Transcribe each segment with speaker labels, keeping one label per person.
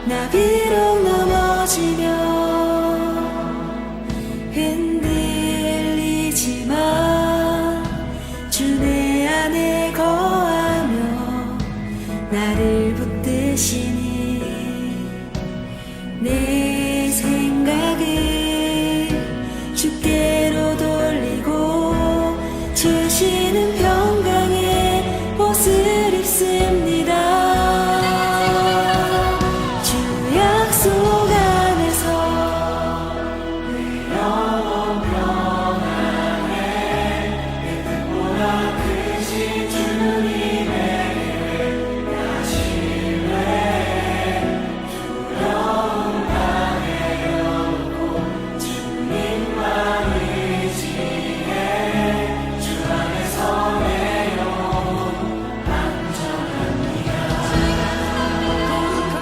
Speaker 1: 나 비록 넘어지며 흔들리지만 주 내 안에 거하며 나를 붙드시니 내 생각을 주께로 돌리고 주시는 평강의 옷을 입습니다. 주 약속 안에서 내 영혼 평안에 내 뜻보다 크신 주님의 나 신뢰 두려움 당해놓고 주님만 의지해 주 안에서 내 영혼 안전합니다.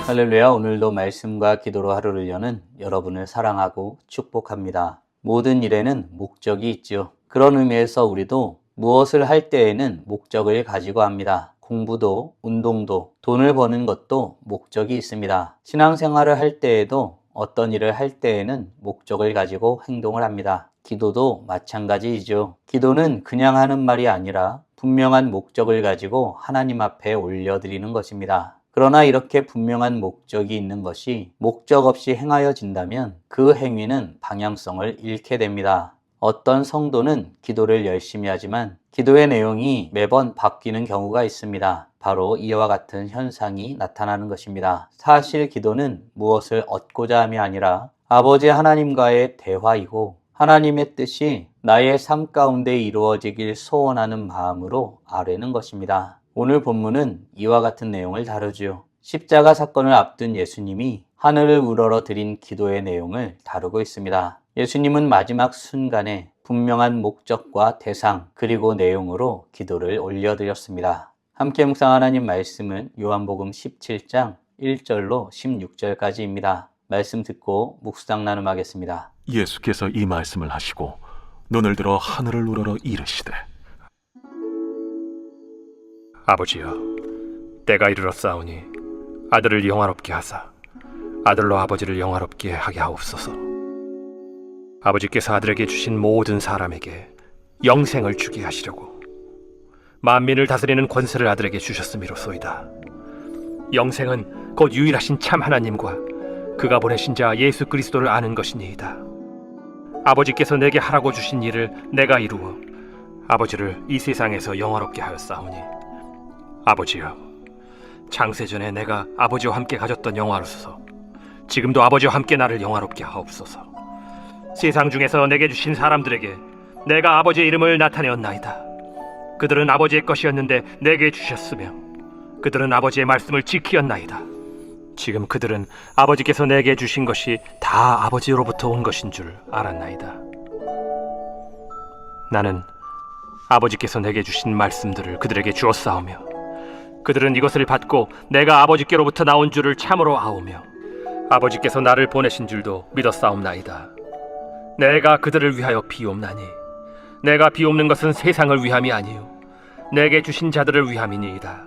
Speaker 2: 할렐루야. 오늘도 말씀과 기도로 하루를 여는 여러분을 사랑하고 축복합니다. 모든 일에는 목적이 있죠. 그런 의미에서 우리도 무엇을 할 때에는 목적을 가지고 합니다. 공부도 운동도 돈을 버는 것도 목적이 있습니다. 신앙생활을 할 때에도 어떤 일을 할 때에는 목적을 가지고 행동을 합니다. 기도도 마찬가지이죠. 기도는 그냥 하는 말이 아니라 분명한 목적을 가지고 하나님 앞에 올려드리는 것입니다. 그러나 이렇게 분명한 목적이 있는 것이 목적 없이 행하여진다면 그 행위는 방향성을 잃게 됩니다. 어떤 성도는 기도를 열심히 하지만 기도의 내용이 매번 바뀌는 경우가 있습니다. 바로 이와 같은 현상이 나타나는 것입니다. 사실 기도는 무엇을 얻고자 함이 아니라 아버지 하나님과의 대화이고 하나님의 뜻이 나의 삶 가운데 이루어지길 소원하는 마음으로 아뢰는 것입니다. 오늘 본문은 이와 같은 내용을 다루죠. 십자가 사건을 앞둔 예수님이 하늘을 우러러 드린 기도의 내용을 다루고 있습니다. 예수님은 마지막 순간에 분명한 목적과 대상 그리고 내용으로 기도를 올려드렸습니다. 함께 묵상 하나님 말씀은 요한복음 17장 1절로 16절까지입니다. 말씀 듣고 묵상 나눔하겠습니다.
Speaker 3: 예수께서 이 말씀을 하시고 눈을 들어 하늘을 우러러 이르시되
Speaker 4: 아버지여, 때가 이르렀사오니 아들을 영화롭게 하사 아들로 아버지를 영화롭게 하게 하옵소서. 아버지께서 아들에게 주신 모든 사람에게 영생을 주게 하시려고 만민을 다스리는 권세를 아들에게 주셨음이로소이다. 영생은 곧 유일하신 참 하나님과 그가 보내신 자 예수 그리스도를 아는 것이니이다. 아버지께서 내게 하라고 주신 일을 내가 이루어 아버지를 이 세상에서 영화롭게 하였사오니 아버지여, 창세전에 내가 아버지와 함께 가졌던 영화로서 지금도 아버지와 함께 나를 영화롭게 하옵소서. 세상 중에서 내게 주신 사람들에게 내가 아버지의 이름을 나타내었나이다. 그들은 아버지의 것이었는데 내게 주셨으며 그들은 아버지의 말씀을 지키었나이다. 지금 그들은 아버지께서 내게 주신 것이 다 아버지로부터 온 것인 줄 알았나이다. 나는 아버지께서 내게 주신 말씀들을 그들에게 주었사오며 그들은 이것을 받고 내가 아버지께로부터 나온 줄을 참으로 아오며 아버지께서 나를 보내신 줄도 믿었사옵나이다. 내가 그들을 위하여 비옵나니 내가 비옵는 것은 세상을 위함이 아니요 내게 주신 자들을 위함이니이다.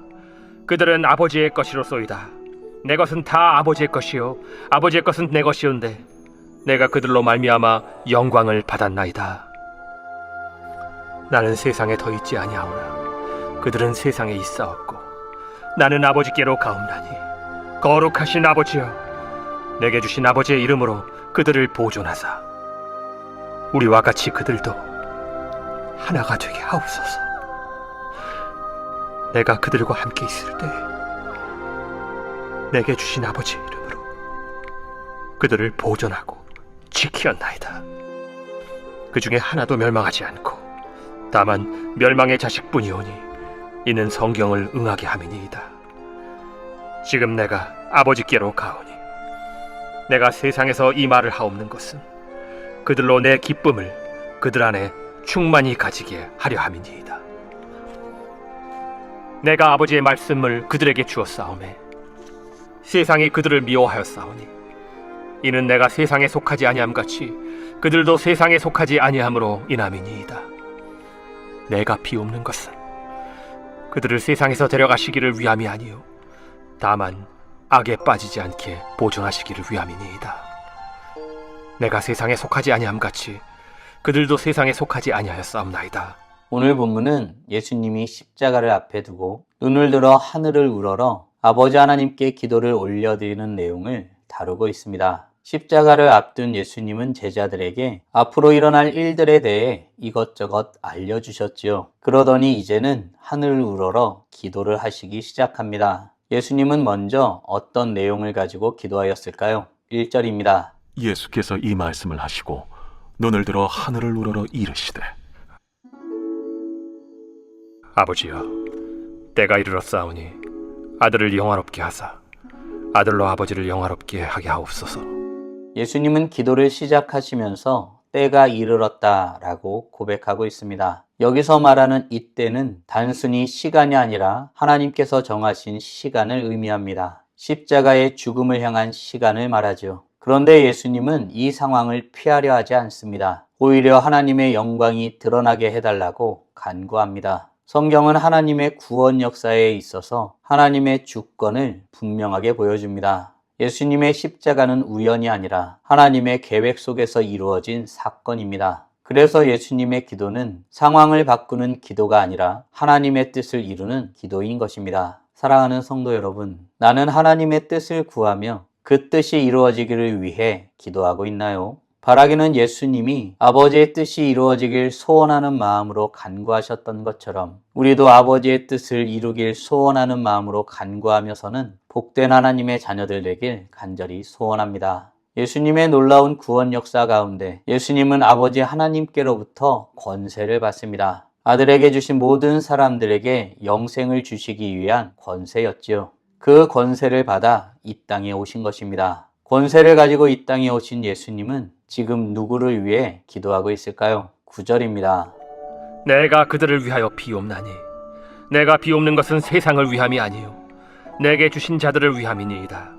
Speaker 4: 그들은 아버지의 것이로소이다. 내 것은 다 아버지의 것이요 아버지의 것은 내 것이온데 내가 그들로 말미암아 영광을 받았나이다. 나는 세상에 더 있지 아니하오나 그들은 세상에 있사옵고 나는 아버지께로 가옵나니 거룩하신 아버지여, 내게 주신 아버지의 이름으로 그들을 보존하사 우리와 같이 그들도 하나가 되게 하옵소서. 내가 그들과 함께 있을 때 내게 주신 아버지의 이름으로 그들을 보존하고 지키었나이다. 그 중에 하나도 멸망하지 않고 다만 멸망의 자식뿐이오니 이는 성경을 응하게 함이니이다. 지금 내가 아버지께로 가오니 내가 세상에서 이 말을 하옵는 것은 그들로 내 기쁨을 그들 안에 충만히 가지게 하려 함이니이다. 내가 아버지의 말씀을 그들에게 주었사오매 세상이 그들을 미워하였사오니 이는 내가 세상에 속하지 아니함같이 그들도 세상에 속하지 아니함으로 인함이니이다. 내가 비옵는 것은 그들을 세상에서 데려가시기를 위함이 아니요 다만 악에 빠지지 않게 보존하시기를 위함이니이다. 내가 세상에 속하지 아니함 같이 그들도 세상에 속하지 아니하였사옵나이다.
Speaker 2: 오늘 본문은 예수님이 십자가를 앞에 두고 눈을 들어 하늘을 우러러 아버지 하나님께 기도를 올려드리는 내용을 다루고 있습니다. 십자가를 앞둔 예수님은 제자들에게 앞으로 일어날 일들에 대해 이것저것 알려주셨지요. 그러더니 이제는 하늘을 우러러 기도를 하시기 시작합니다. 예수님은 먼저 어떤 내용을 가지고 기도하였을까요? 1절입니다.
Speaker 3: 예수께서 이 말씀을 하시고 눈을 들어 하늘을 우러러 이르시되
Speaker 4: 아버지여, 때가 이르렀사오니 아들을 영화롭게 하사 아들로 아버지를 영화롭게 하게 하옵소서.
Speaker 2: 예수님은 기도를 시작하시면서 때가 이르렀다라고 고백하고 있습니다. 여기서 말하는 이때는 단순히 시간이 아니라 하나님께서 정하신 시간을 의미합니다. 십자가의 죽음을 향한 시간을 말하죠. 그런데 예수님은 이 상황을 피하려 하지 않습니다. 오히려 하나님의 영광이 드러나게 해달라고 간구합니다. 성경은 하나님의 구원 역사에 있어서 하나님의 주권을 분명하게 보여줍니다. 예수님의 십자가는 우연이 아니라 하나님의 계획 속에서 이루어진 사건입니다. 그래서 예수님의 기도는 상황을 바꾸는 기도가 아니라 하나님의 뜻을 이루는 기도인 것입니다. 사랑하는 성도 여러분, 나는 하나님의 뜻을 구하며 그 뜻이 이루어지기를 위해 기도하고 있나요? 바라기는 예수님이 아버지의 뜻이 이루어지길 소원하는 마음으로 간구하셨던 것처럼 우리도 아버지의 뜻을 이루길 소원하는 마음으로 간구하며서는 복된 하나님의 자녀들 되길 간절히 소원합니다. 예수님의 놀라운 구원 역사 가운데 예수님은 아버지 하나님께로부터 권세를 받습니다. 아들에게 주신 모든 사람들에게 영생을 주시기 위한 권세였지요. 그 권세를 받아 이 땅에 오신 것입니다. 권세를 가지고 이 땅에 오신 예수님은 지금 누구를 위해 기도하고 있을까요? 9절입니다.
Speaker 4: 내가 그들을 위하여 비옵나니 내가 비옵는 것은 세상을 위함이 아니요 내게 주신 자들을 위함이니이다.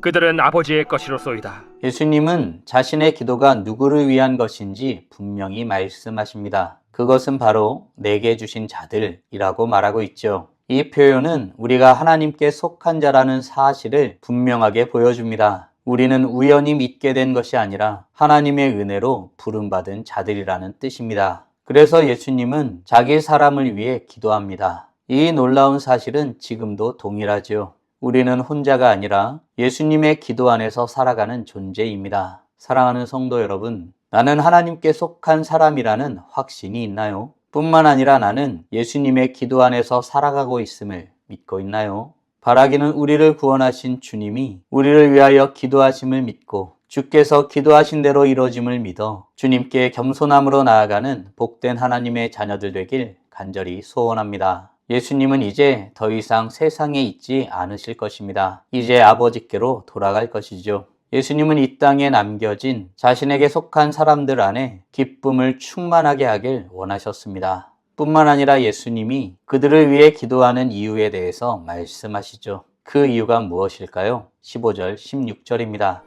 Speaker 4: 그들은 아버지의 것이로소이다.
Speaker 2: 예수님은 자신의 기도가 누구를 위한 것인지 분명히 말씀하십니다. 그것은 바로 내게 주신 자들이라고 말하고 있죠. 이 표현은 우리가 하나님께 속한 자라는 사실을 분명하게 보여줍니다. 우리는 우연히 믿게 된 것이 아니라 하나님의 은혜로 부름받은 자들이라는 뜻입니다. 그래서 예수님은 자기 사람을 위해 기도합니다. 이 놀라운 사실은 지금도 동일하지요. 우리는 혼자가 아니라 예수님의 기도 안에서 살아가는 존재입니다. 사랑하는 성도 여러분, 나는 하나님께 속한 사람이라는 확신이 있나요? 뿐만 아니라 나는 예수님의 기도 안에서 살아가고 있음을 믿고 있나요? 바라기는 우리를 구원하신 주님이 우리를 위하여 기도하심을 믿고 주께서 기도하신 대로 이루어짐을 믿어 주님께 겸손함으로 나아가는 복된 하나님의 자녀들 되길 간절히 소원합니다. 예수님은 이제 더 이상 세상에 있지 않으실 것입니다. 이제 아버지께로 돌아갈 것이죠. 예수님은 이 땅에 남겨진 자신에게 속한 사람들 안에 기쁨을 충만하게 하길 원하셨습니다. 뿐만 아니라 예수님이 그들을 위해 기도하는 이유에 대해서 말씀하시죠. 그 이유가 무엇일까요? 15절, 16절입니다.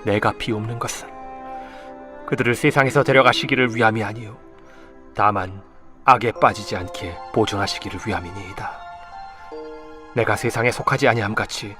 Speaker 4: 내가 비옵는 것은 그들을 세상에서 데려가시기를 위함이 아니요 다만 악에 빠지지 않게 보존하시기를 위함이니이다. 내가 세상에 속하지 아니함 같이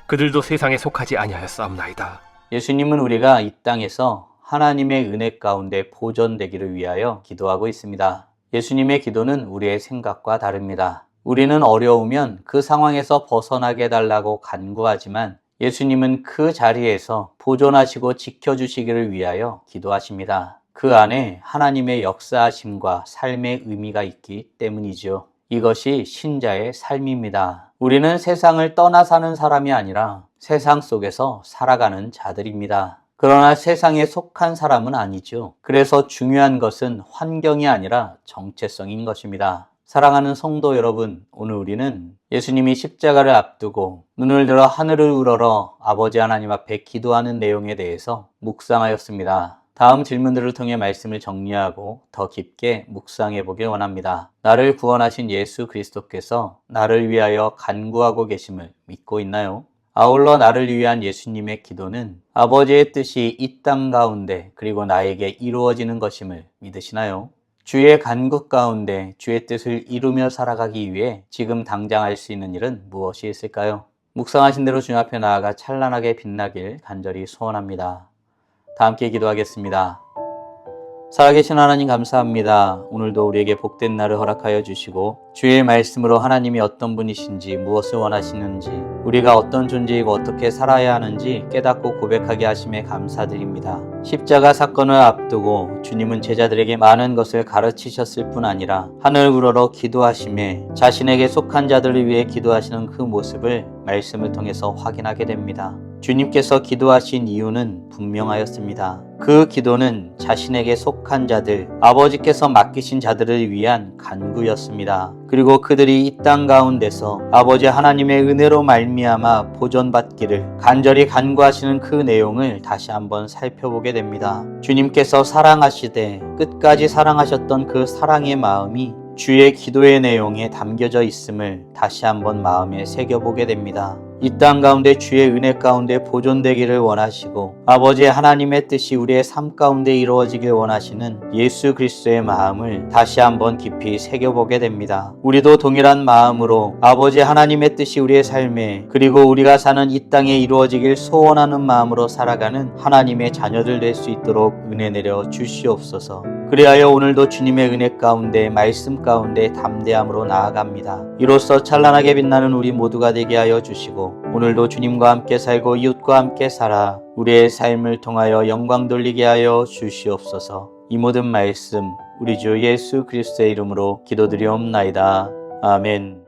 Speaker 4: 그들도 세상에 속하지 아니하였사옵나이다.
Speaker 2: 예수님은 우리가 이 땅에서 하나님의 은혜 가운데 보존되기를 위하여 기도하고 있습니다. 예수님의 기도는 우리의 생각과 다릅니다. 우리는 어려우면 그 상황에서 벗어나게 해달라고 간구하지만 예수님은 그 자리에서 보존하시고 지켜주시기를 위하여 기도하십니다. 그 안에 하나님의 역사하심과 삶의 의미가 있기 때문이죠. 이것이 신자의 삶입니다. 우리는 세상을 떠나 사는 사람이 아니라 세상 속에서 살아가는 자들입니다. 그러나 세상에 속한 사람은 아니죠. 그래서 중요한 것은 환경이 아니라 정체성인 것입니다. 사랑하는 성도 여러분, 오늘 우리는 예수님이 십자가를 앞두고 눈을 들어 하늘을 우러러 아버지 하나님 앞에 기도하는 내용에 대해서 묵상하였습니다. 다음 질문들을 통해 말씀을 정리하고 더 깊게 묵상해 보길 원합니다. 나를 구원하신 예수 그리스도께서 나를 위하여 간구하고 계심을 믿고 있나요? 아울러 나를 위한 예수님의 기도는 아버지의 뜻이 이 땅 가운데 그리고 나에게 이루어지는 것임을 믿으시나요? 주의 간구 가운데 주의 뜻을 이루며 살아가기 위해 지금 당장 할 수 있는 일은 무엇이 있을까요? 묵상하신 대로 주님 앞에 나아가 찬란하게 빛나길 간절히 소원합니다. 다 함께 기도하겠습니다. 살아계신 하나님 감사합니다. 오늘도 우리에게 복된 날을 허락하여 주시고 주의 말씀으로 하나님이 어떤 분이신지 무엇을 원하시는지 우리가 어떤 존재이고 어떻게 살아야 하는지 깨닫고 고백하게 하심에 감사드립니다. 십자가 사건을 앞두고 주님은 제자들에게 많은 것을 가르치셨을 뿐 아니라 하늘 우러러 기도하심에 자신에게 속한 자들을 위해 기도하시는 그 모습을 말씀을 통해서 확인하게 됩니다. 주님께서 기도하신 이유는 분명하였습니다. 그 기도는 자신에게 속한 자들, 아버지께서 맡기신 자들을 위한 간구였습니다. 그리고 그들이 이 땅 가운데서 아버지 하나님의 은혜로 말미암아 보존받기를 간절히 간구하시는 그 내용을 다시 한번 살펴보게 됩니다. 주님께서 사랑하시되 끝까지 사랑하셨던 그 사랑의 마음이 주의 기도의 내용에 담겨져 있음을 다시 한번 마음에 새겨보게 됩니다. 이 땅 가운데 주의 은혜 가운데 보존되기를 원하시고 아버지 하나님의 뜻이 우리의 삶 가운데 이루어지길 원하시는 예수 그리스도의 마음을 다시 한번 깊이 새겨보게 됩니다. 우리도 동일한 마음으로 아버지 하나님의 뜻이 우리의 삶에 그리고 우리가 사는 이 땅에 이루어지길 소원하는 마음으로 살아가는 하나님의 자녀들 될 수 있도록 은혜 내려 주시옵소서. 그리하여 오늘도 주님의 은혜 가운데 말씀 가운데 담대함으로 나아갑니다. 이로써 찬란하게 빛나는 우리 모두가 되게 하여 주시고 오늘도 주님과 함께 살고 이웃과 함께 살아 우리의 삶을 통하여 영광 돌리게 하여 주시옵소서. 이 모든 말씀 우리 주 예수 그리스도의 이름으로 기도드리옵나이다. 아멘.